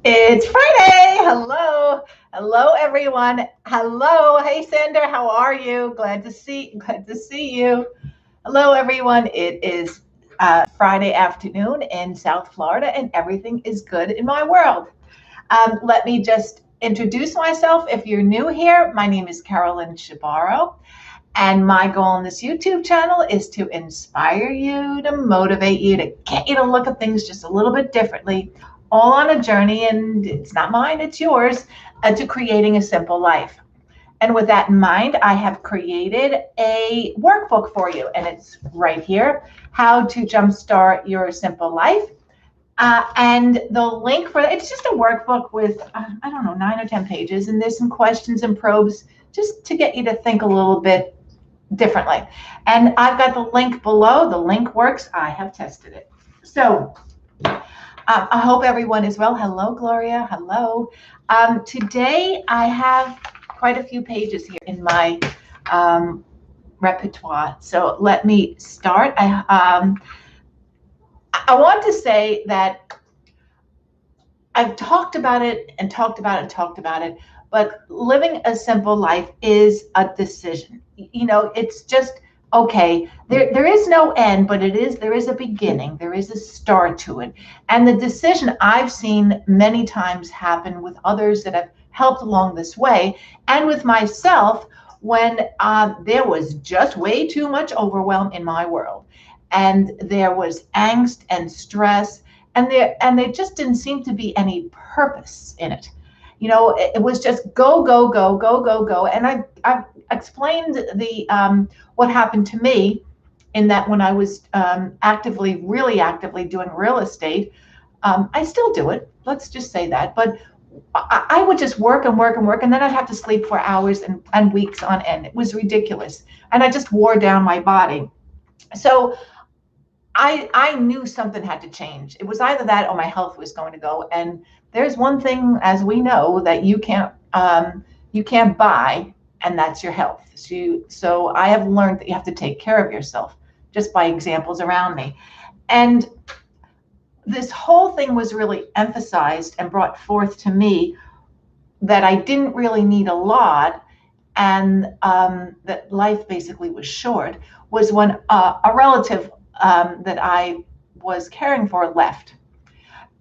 It's Friday. Hello. Hello, everyone. Hello. Hey, Sander. How are you? Glad to see you. Hello, everyone. It is Friday afternoon in South Florida, and everything is good in my world. Let me just introduce myself. If you're new here, my name is Carolyn Chebaro, and my goal in this YouTube channel is to inspire you, to motivate you, to get you to look at things just a little bit differently, all on a journey, and it's not mine, it's yours, to creating a simple life. And with that in mind, I have created a workbook for you, and it's right here, How to Jumpstart Your Simple Life. And the link for it's just a workbook with, I don't know, 9 or 10 pages, and there's some questions and probes just to get you to think a little bit differently. And I've got the link below. The link works. I have tested it. So I hope everyone is well. Hello, Gloria. Hello. Today I have quite a few pages here in my repertoire. So let me start. I want to say that I've talked about it and talked about it and talked about it, but living a simple life is a decision. It's just okay. There is no end, but there is a beginning. There is a start to it. And the decision I've seen many times happen with others that have helped along this way, and with myself when there was just way too much overwhelm in my world, and there was angst and stress, and there just didn't seem to be any purpose in it. It was just go, go, go, go, go, go. And I've explained the what happened to me in that when I was really actively doing real estate. I still do it. Let's just say that. But I would just work and work and work, and then I'd have to sleep for hours and weeks on end. It was ridiculous. And I just wore down my body. So I knew something had to change. It was either that or my health was going to go. And there's one thing, as we know, that you can't buy, and that's your health. So I have learned that you have to take care of yourself, just by examples around me. And this whole thing was really emphasized and brought forth to me that I didn't really need a lot, and that life basically was short, was when a relative that I was caring for left.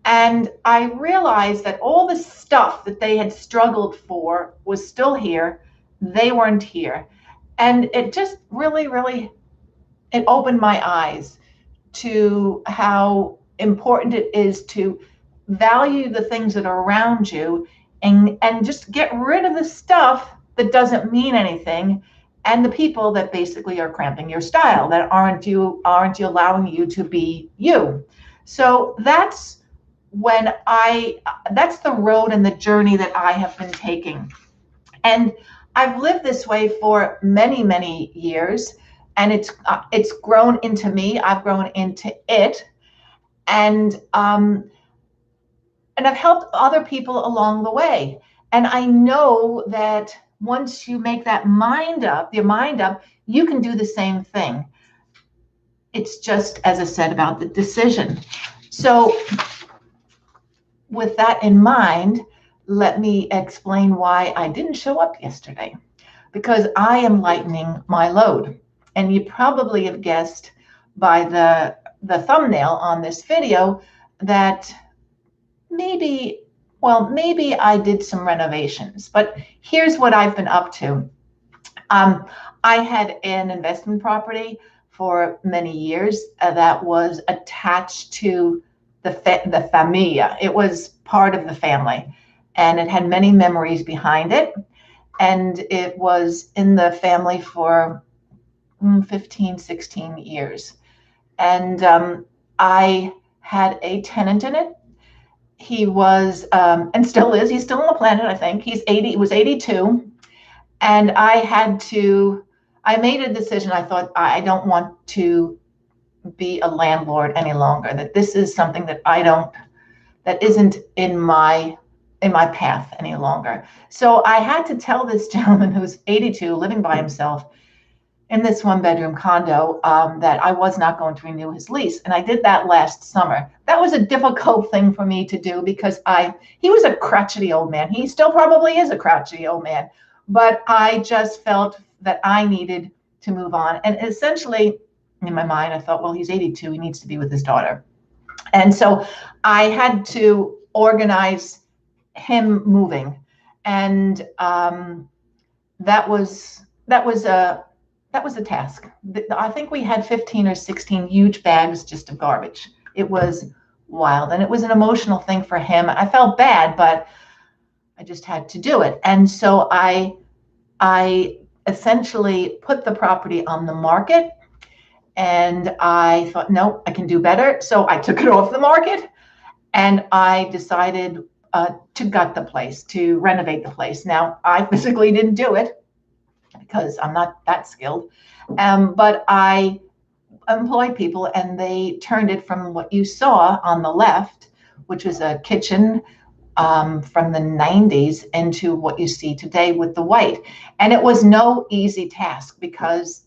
And I realized that all the stuff that they had struggled for was still here. They weren't here. And it just really, really, it opened my eyes to how important it is to value the things that are around you, and just get rid of the stuff that doesn't mean anything, and the people that basically are cramping your style, that aren't you allowing you to be you. So that's the road and the journey that I have been taking. And I've lived this way for many, many years, and it's grown into me. I've grown into it, and I've helped other people along the way. And I know that once you make your mind up, you can do the same thing. It's just, as I said, about the decision. So with that in mind, let me explain why I didn't show up yesterday. Because I am lightening my load. And you probably have guessed by the thumbnail on this video that maybe I did some renovations. But here's what I've been up to. I had an investment property for many years that was attached to the familia. It was part of the family, and it had many memories behind it. And it was in the family for 15, 16 years. And I had a tenant in it. He was, and still is, he's still on the planet, I think. He was 82. And I made a decision. I thought, I don't want to be a landlord any longer, that this is something that isn't in my path any longer. So I had to tell this gentleman who's 82, living by himself, in this one bedroom condo that I was not going to renew his lease. And I did that last summer. That was a difficult thing for me to do because he was a crotchety old man. He still probably is a crotchety old man, but I just felt that I needed to move on. And essentially, in my mind, I thought, well, he's 82. He needs to be with his daughter. And so I had to organize him moving. And that was a task. I think we had 15 or 16 huge bags just of garbage. It was wild, and it was an emotional thing for him. I felt bad, but I just had to do it. And so I essentially put the property on the market, and I thought, no, I can do better. So I took it off the market, and I decided to gut the place, to renovate the place. Now, I physically didn't do it because I'm not that skilled. But I employed people, and they turned it from what you saw on the left, which was a kitchen from the 90s, into what you see today with the white. And it was no easy task because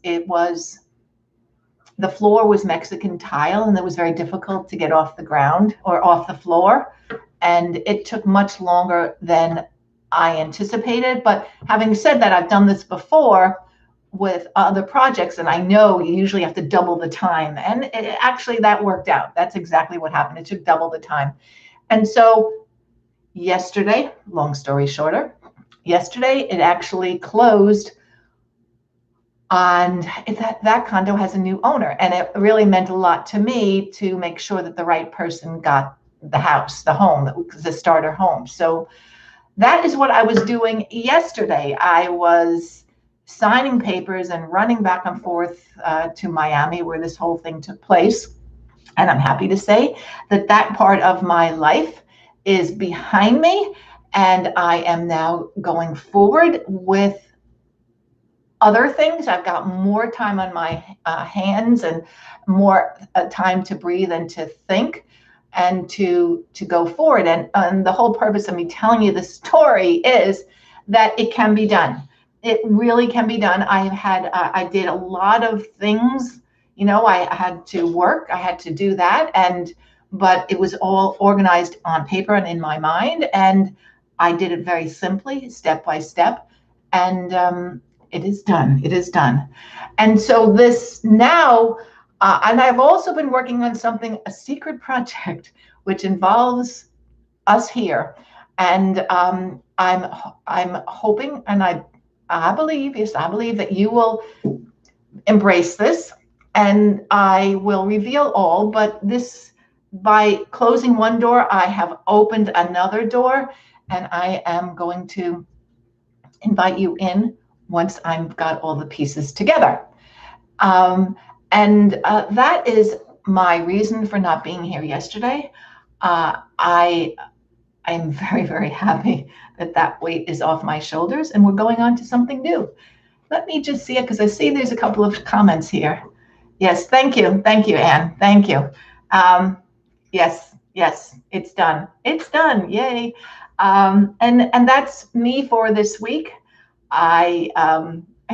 the floor was Mexican tile, and it was very difficult to get off the ground or off the floor. And it took much longer than I anticipated. But having said that, I've done this before with other projects, and I know you usually have to double the time. And actually, that worked out. That's exactly what happened. It took double the time. And so yesterday, long story shorter, yesterday it actually closed on that condo has a new owner. And it really meant a lot to me to make sure that the right person got the house, the home, the starter home. So that is what I was doing yesterday. I was signing papers and running back and forth to Miami, where this whole thing took place. And I'm happy to say that that part of my life is behind me. And I am now going forward with other things. I've got more time on my hands and more time to breathe and to think and to go forward. And the whole purpose of me telling you this story is that it can be done. It really can be done. I did a lot of things. I had to work. I had to do that, but it was all organized on paper and in my mind. And I did it very simply, step by step. And it is done. It is done. And so this now, and I've also been working on a secret project, which involves us here. And I'm hoping, and I believe, yes, I believe that you will embrace this, and I will reveal all. But by closing one door, I have opened another door, and I am going to invite you in once I've got all the pieces together. And that is my reason for not being here yesterday. I'm very, very happy that weight is off my shoulders, and we're going on to something new. Let me just see it, because I see there's a couple of comments here. Yes, thank you, Anne. Thank you. Yes, it's done. It's done. Yay! And that's me for this week. I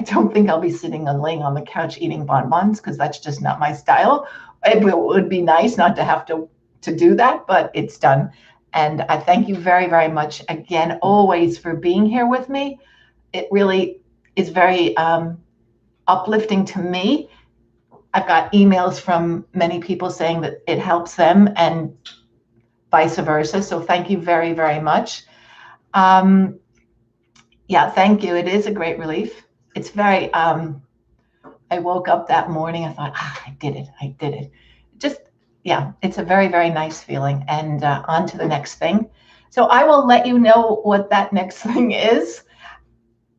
don't think I'll be sitting and laying on the couch eating bonbons, because that's just not my style. It would be nice not to have to do that, but it's done. And I thank you very, very much again, always, for being here with me. It really is very uplifting to me. I've got emails from many people saying that it helps them, and vice versa. So thank you very, very much. Yeah, thank you. It is a great relief. It's very, I woke up that morning, I thought, I did it. Just, yeah, it's a very, very nice feeling. And on to the next thing. So I will let you know what that next thing is.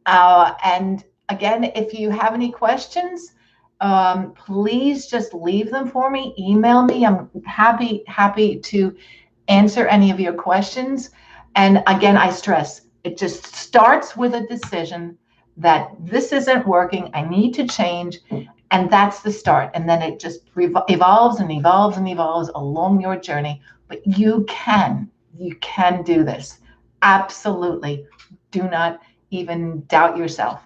And again, if you have any questions, please just leave them for me. Email me. I'm happy to answer any of your questions. And again, I stress, it just starts with a decision that this isn't working. I need to change. And that's the start. And then it just evolves and evolves and evolves along your journey. But you can do this. Absolutely. Do not even doubt yourself.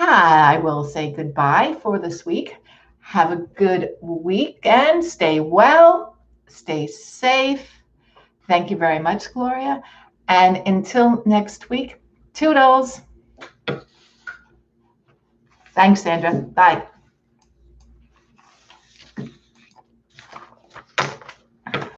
I will say goodbye for this week. Have a good weekend. Stay well. Stay safe. Thank you very much, Gloria. And until next week, toodles. Thanks, Sandra. Bye.